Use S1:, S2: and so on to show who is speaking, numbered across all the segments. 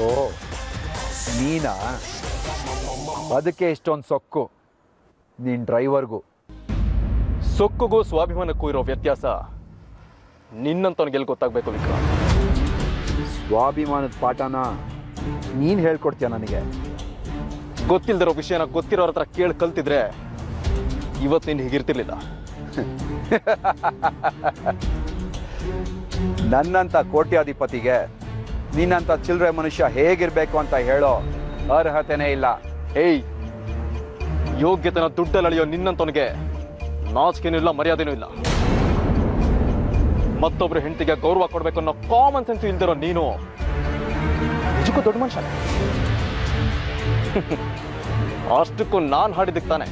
S1: ಓ ನೀನಾ? ಅದಕ್ಕೆ ಇಷ್ಟೊಂದು ಸೊಕ್ಕು ನೀನ್ ಡ್ರೈವರ್ಗೂ.
S2: ಸೊಕ್ಕುಗೂ ಸ್ವಾಭಿಮಾನಕ್ಕೂ ಇರೋ ವ್ಯತ್ಯಾಸ ನಿನ್ನಂತವನಿಗೆಲ್ಲಿ ಗೊತ್ತಾಗಬೇಕು ವಿಕ್ರಾಂತ್.
S1: ಸ್ವಾಭಿಮಾನದ ಪಾಠನ ನೀನು ಹೇಳ್ಕೊಡ್ತೀಯ ನನಗೆ?
S2: ಗೊತ್ತಿಲ್ದಿರೋ ವಿಷಯನ ಗೊತ್ತಿರೋರ ಹತ್ರ ಕೇಳಿ ಕಲ್ತಿದ್ರೆ ಇವತ್ತು ನೀನು ಹೀಗಿರ್ತಿರ್ಲಿಲ್ಲ.
S1: ನನ್ನಂಥ ಕೋಟ್ಯಾಧಿಪತಿಗೆ ನಿನ್ನಂಥ ಚಿಲ್ಲರೆ ಮನುಷ್ಯ ಹೇಗಿರ್ಬೇಕು ಅಂತ ಹೇಳೋ ಅರ್ಹತೆನೇ ಇಲ್ಲ.
S2: ಏಯ್, ಯೋಗ್ಯತೆನ ದುಡ್ಡಲ್ಲಿ ಅಳಿಯೋ ನಿನ್ನಂತವನಿಗೆ ನಾಚಿಕೆನೂ ಇಲ್ಲ, ಮರ್ಯಾದೆನೂ ಇಲ್ಲ. ಮತ್ತೊಬ್ರು ಹೆಂಡತಿಗೆ ಗೌರವ ಕೊಡ್ಬೇಕು ಅನ್ನೋ ಕಾಮನ್ ಸೆನ್ಸ್ ಇಲ್ದಿರೋ ನೀನು ನಿಜಕ್ಕೂ ದೊಡ್ಡ ಮನುಷ್ಯ. ಅಷ್ಟಕ್ಕೂ ನಾನು ಹಾಡಿದ್ದಕ್ಕೆ ತಾನೆ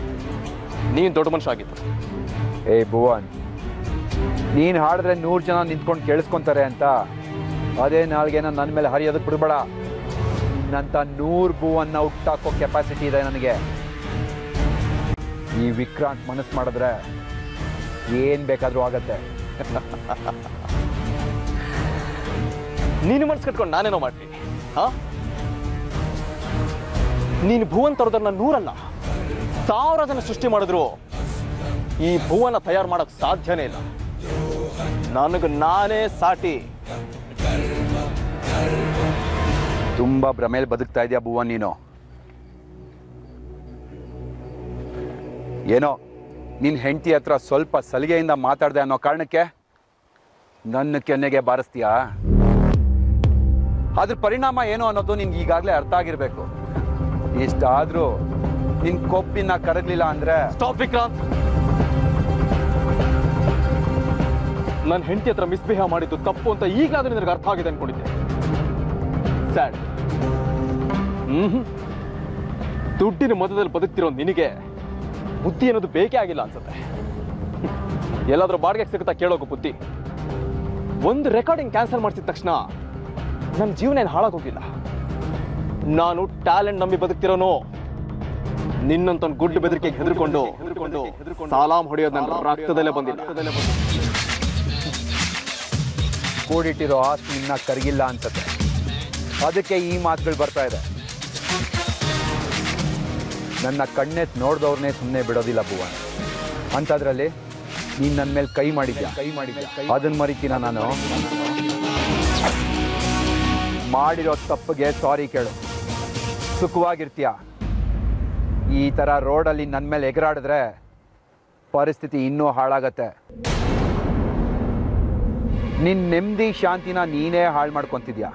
S2: ನೀನು ದೊಡ್ಡ ಮನುಷ್ಯ ಆಗಿತ್ತು.
S1: ಏ ಭುವನ್, ನೀನು ಹಾಡಿದ್ರೆ 100 ಜನ ನಿಂತ್ಕೊಂಡು ಕೇಳಿಸ್ಕೊಂತಾರೆ ಅಂತ ಅದೇ ನಾಲ್ಗೆನ ನನ್ನ ಮೇಲೆ ಹರಿಯೋದಕ್ಕೆ ಬಿಡಬೇಡ. ನಿನ್ನಂಥ 100 ಭುವನ್ನ ಹುಟ್ಟಾಕೋ ಕೆಪಾಸಿಟಿ ಇದೆ ನನಗೆ. ಈ ವಿಕ್ರಾಂತ್ ಮನಸ್ಸು ಮಾಡಿದ್ರೆ ಏನು ಬೇಕಾದರೂ ಆಗತ್ತೆ.
S2: ನೀನು ಮನಸ್ಸು ಕಟ್ಕೊಂಡು ನಾನೇನೋ ಮಾಡ್ತೀನಿ? ನೀನು ಭುವನ್ ತರೋದನ್ನ 100 ಅಲ್ಲ 1000 ಜನ ಸೃಷ್ಟಿ ಮಾಡಿದ್ರು ಈ ಭುವನ ತಯಾರು ಮಾಡಕ್ ಸಾಧ್ಯನೇ ಇಲ್ಲ. ನನಗೆ ನಾನೇ ಸಾಟಿ.
S1: ತುಂಬಾ ಭ್ರಮೇಲಿ ಬದುಕ್ತಾ ಇದೆಯಾ ಭುವನ್ ನೀನು? ಏನೋ ನಿನ್ನ ಹೆಂಡತಿ ಹತ್ರ ಸ್ವಲ್ಪ ಸಲಿಗೆಯಿಂದ ಮಾತಾಡ್ದೆ ಅನ್ನೋ ಕಾರಣಕ್ಕೆ ನನ್ನ ಕೆನ್ನೆಗೆ ಬಾರಿಸ್ತೀಯಾ? ಅದ್ರ ಪರಿಣಾಮ ಏನು ಅನ್ನೋದು ನಿನ್ಗೆ ಈಗಾಗಲೇ ಅರ್ಥ ಆಗಿರ್ಬೇಕು. ಇಷ್ಟಾದ್ರೂ ನಿನ್ ಕೊಬ್ಬಿನ ಕರಗಲಿಲ್ಲ ಅಂದ್ರೆ
S2: ಸ್ಟಾಪ್ ವಿಕ್ರಾಂತ್. ನನ್ನ ಹೆಂಡತಿ ಹತ್ರ ಮಿಸ್ಬಿಹೇವ್ ಮಾಡಿದ್ದು ತಪ್ಪು ಅಂತ ಈಗಲಾದ್ರೂ ನಿನಗೆ ಅರ್ಥ ಆಗಿದೆ ಅನ್ಕೊಂಡಿದ್ದೆ. ಸ್ಯಾಡ್. ದುಡ್ಡಿನ ಮಧ್ಯದಲ್ಲಿ ಬದುಕ್ತಿರೋ ನಿನಗೆ ಬುದ್ಧಿ ಅನ್ನೋದು ಬೇಕೇ ಆಗಿಲ್ಲ ಅನ್ಸುತ್ತೆ. ಎಲ್ಲಾದ್ರೂ ಬಾಡಿಗೆ ಸಿಗುತ್ತಾ ಕೇಳೋಕು ಬುದ್ಧಿ. ಒಂದು ರೆಕಾರ್ಡಿಂಗ್ ಕ್ಯಾನ್ಸಲ್ ಮಾಡಿಸಿದ ತಕ್ಷಣ ನನ್ನ ಜೀವನ ಏನು ಹಾಳಾಗೋಗಿಲ್ಲ. ನಾನು ಟ್ಯಾಲೆಂಟ್ ನಂಬಿ ಬದುಕ್ತಿರೋನು. ನಿನ್ನಂತ ಗುಡ್ಡು ಬೆದರಿಕೆಗೆ ಹೆದರ್ಕೊಂಡು ಸಲಾಮ್ ಹೊಡೆಯೋದು ನನ್ನ ರಕ್ತದಲ್ಲೇ ಬಂದಿಲ್ಲ.
S1: ಕೂಡಿಟ್ಟಿರೋ ಆಸ್ತಿ ಇನ್ನ ಕರಗಿಲ್ಲ ಅನ್ಸುತ್ತೆ. ಅದಕ್ಕೆ ಈ ಮಾತುಗಳು ಬರ್ತಾ ಇದೆ. ನನ್ನ ಕಣ್ಣೆತ್ ನೋಡ್ದವ್ರನ್ನೇ ಸುಮ್ಮನೆ ಬಿಡೋದಿಲ್ಲ ಭುವನ್. ಅಂಥದ್ರಲ್ಲಿ ನೀನು ನನ್ನ ಮೇಲೆ ಕೈ ಮಾಡಿದ್ಯಾ ಅದನ್ನ ಮರಿತೀನ ನಾನು? ಮಾಡಿರೋ ತಪ್ಪಿಗೆ ಸಾರಿ ಕೇಳು, ಸುಖವಾಗಿರ್ತೀಯ. ಈ ಥರ ರೋಡಲ್ಲಿ ನನ್ನ ಮೇಲೆ ಎಗರಾಡಿದ್ರೆ ಪರಿಸ್ಥಿತಿ ಇನ್ನೂ ಹಾಳಾಗತ್ತೆ. ನಿನ್ನ ನೆಮ್ಮದಿ ಶಾಂತಿನ ನೀನೇ ಹಾಳು ಮಾಡ್ಕೊತಿದ್ಯಾ.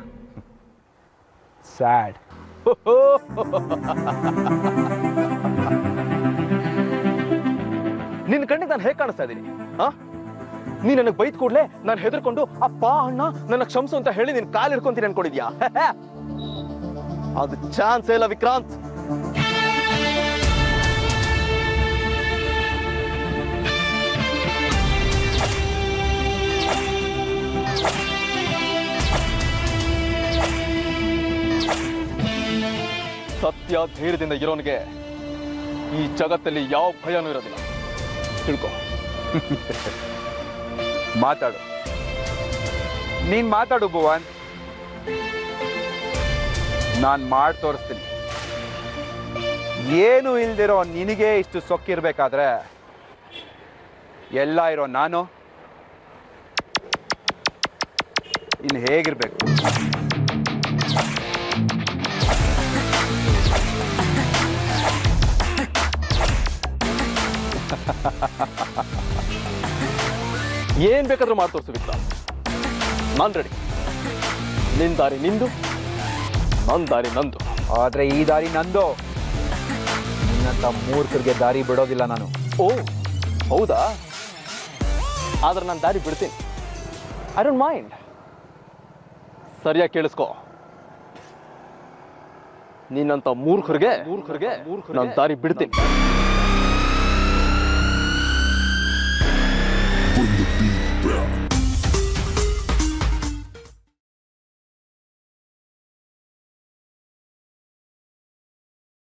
S1: ಸ್ಯಾಡ್.
S2: ನಿನ್ನ ಕಣ್ಣಿಗೆ ನಾನು ಹೇಗೆ ಕಾಣಿಸ್ತಾ ಇದ್ದೀನಿ? ನೀನ್ ನನಗೆ ಬೈದ್ ಕೂಡ್ಲೆ ನಾನು ಹೆದರ್ಕೊಂಡು ಅಪ್ಪ ಅಣ್ಣ ನನ್ನ ಕ್ಷಮಿಸು ಅಂತ ಹೇಳಿ ನಿನ್ ಕಾಲು ಹಿಡ್ಕೊಂತೀನಿ ಅನ್ಕೊಂಡಿದ್ಯಾ? ಅದು ಚಾನ್ಸ್ ಇಲ್ಲ ವಿಕ್ರಾಂತ್. ಸತ್ಯ ಧೈರ್ಯದಿಂದ ಇರೋನಿಗೆ ಈ ಜಗತ್ತಲ್ಲಿ ಯಾವ ಭಯನೂ ಇರೋದಿಲ್ಲ. ತಿಳ್ಕೊ.
S1: ಮಾತಾಡು, ನೀನ್ ಮಾತಾಡು ಭುವನ್. ನಾನು ಮಾಡಿ ತೋರಿಸ್ತೀನಿ. ಏನು ಇಲ್ದಿರೋ ನಿನಗೆ ಇಷ್ಟು ಸೊಕ್ಕಿರ್ಬೇಕಾದ್ರೆ ಎಲ್ಲ ಇರೋ ನಾನು ಇನ್ನು ಹೇಗಿರ್ಬೇಕು?
S2: ಏನ್ ಬೇಕಾದ್ರೂ ಮಾಡಿ ತೋರಿಸು ವಿಕ್ರಾಂತ್. ನಾನ್ ರೆಡಿ. ನಿನ್ ದಾರಿ ನಿಂದು, ನನ್ ದಾರಿ ನಂದು.
S1: ಆದ್ರೆ ಈ ದಾರಿ ನಂದು. ನಿನ್ನಂತ ಮೂರ್ಖರಿಗೆ ದಾರಿ ಬಿಡೋದಿಲ್ಲ ನಾನು.
S2: ಓ ಹೌದಾ? ಆದ್ರೆ ನಾನು ದಾರಿ ಬಿಡ್ತೀನಿ. I don't mind. ಸರಿಯಾಗಿ ಕೇಳಿಸ್ಕೊ. ನಿನ್ನಂತ ಮೂರ್ಖರಿಗೆ ನಾನು ದಾರಿ ಬಿಡ್ತೀನಿ.